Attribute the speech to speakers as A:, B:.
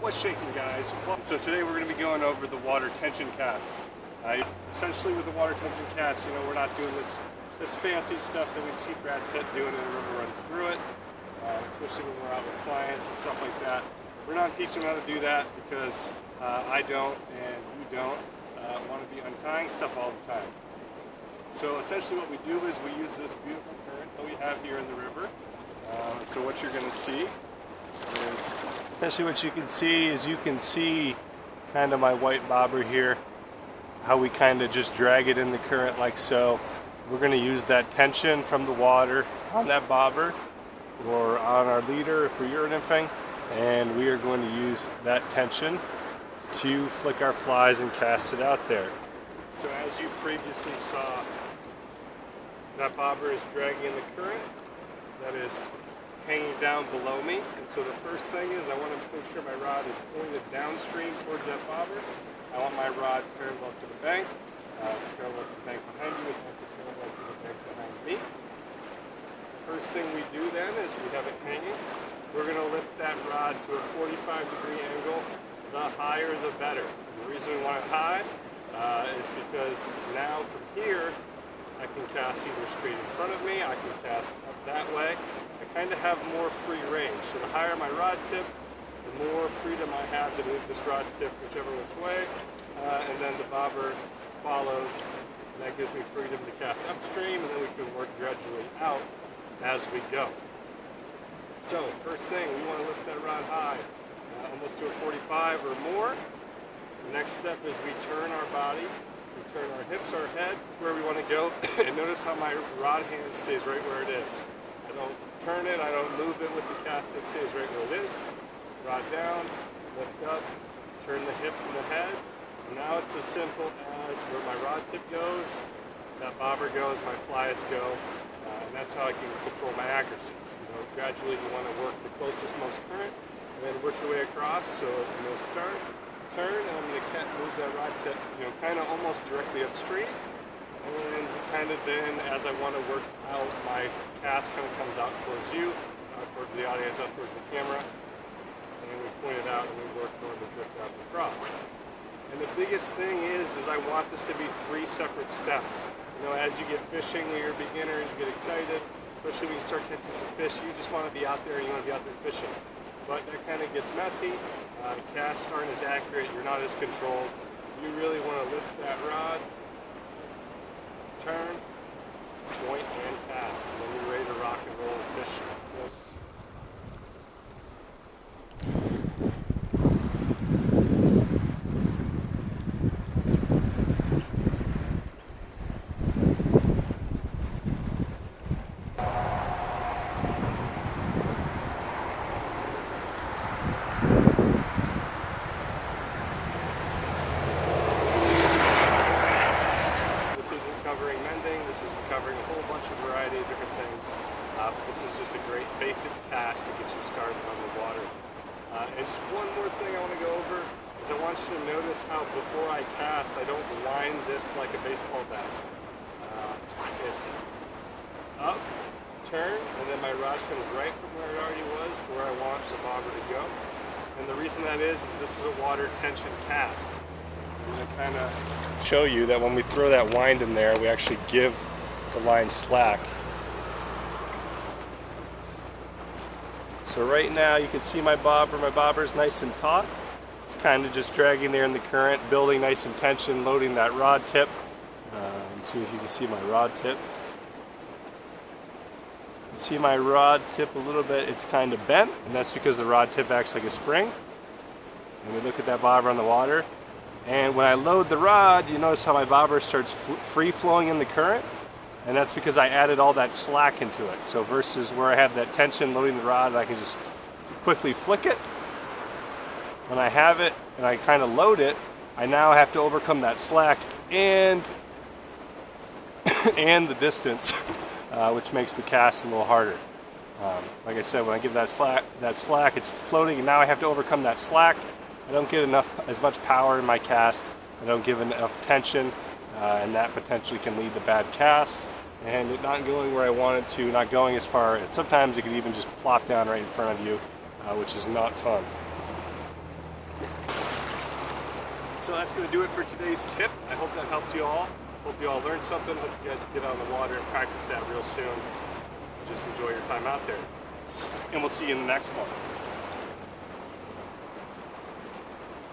A: What's shaking, guys? So today we're going to be going over the water tension cast. Essentially with the water tension cast, we're not doing this fancy stuff that we see Brad Pitt doing and the river runs through it, especially when we're out with clients and stuff like that. We're not teaching them how to do that because I don't and you don't want to be untying stuff all the time. So essentially what we do is we use this beautiful current that we have here in the river. So what you're going to see is, essentially what you can see kind of my white bobber here, how we kind of just drag it in the current like so. We're going to use that tension from the water on that bobber or on our leader if we're urinating, and we are going to use that tension to flick our flies and cast it out there. So as you previously saw, that bobber is dragging in the current that is hanging down below me, and so the first thing is I want to make sure my rod is pointed downstream towards that bobber. I want my rod parallel to the bank. It's parallel to the bank behind you, it's also parallel to the bank behind me. First thing we do then is we have it hanging. We're going to lift that rod to a 45-degree angle. The higher the better. And the reason we want it high is because now from here I can cast either straight in front of me, I can cast up that way. I kind of have more free range. So the higher my rod tip, the more freedom I have to move this rod tip whichever which way. And then the bobber follows, and that gives me freedom to cast upstream, and then we can work gradually out as we go. So first thing, we want to lift that rod high, almost to a 45 or more. The next step is we turn our body. We turn our hips, our head to where we want to go, and notice how my rod hand stays right where it is. I don't turn it, I don't move it with the cast, it stays right where it is. Rod down, lift up, turn the hips and the head. And now it's as simple as where my rod tip goes, that bobber goes, my flies go, and that's how I can control my accuracies. Gradually you want to work the closest, most current, and then work your way across. So I'm going to start, turn, and I'm going to move that rod tip, kind of almost directly upstream. And then kind of then, as I want to work out, my cast kind of comes out towards you, towards the audience, out towards the camera. And then we point it out and we work toward the drift out across. And the biggest thing is I want this to be 3 separate steps. As you get fishing when you're a beginner and you get excited, especially when you start catching some fish, you just want to be out there and you want to be out there fishing. But that kind of gets messy. Casts aren't as accurate, you're not as controlled. You really want to lift that rod, turn, point, and cast, and then you're ready to rock and roll and fish. This isn't covering mending, this isn't covering a whole bunch of variety of different things. This is just a great basic cast to get you started on the water. And just one more thing I want to go over is I want you to notice how before I cast, I don't line this like a baseball bat. It's up, turn, and then my rod comes right from where it already was to where I want the bobber to go. And the reason that is this is a water tension cast. I'm going to kind of show you that when we throw that wind in there, we actually give the line slack. So right now you can see my bobber is nice and taut. It's kind of just dragging there in the current, building nice and tension, loading that rod tip. Let's see if you can see my rod tip. You see my rod tip a little bit, it's kind of bent, and that's because the rod tip acts like a spring. And we look at that bobber on the water. And when I load the rod, you notice how my bobber starts free flowing in the current, and that's because I added all that slack into it. So versus where I have that tension loading the rod, I can just quickly flick it. When I have it and I kind of load it, I now have to overcome that slack and the distance, which makes the cast a little harder. Like I said, when I give that slack, it's floating, and now I have to overcome that slack. I don't get as much power in my cast. I don't give enough tension, and that potentially can lead to bad cast and it not going where I want it to, not going as far. And sometimes it could even just plop down right in front of you, which is not fun. So that's going to do it for today's tip. I hope that helped you all. Hope you all learned something. Hope you guys get out on the water and practice that real soon. Just enjoy your time out there. And we'll see you in the next one.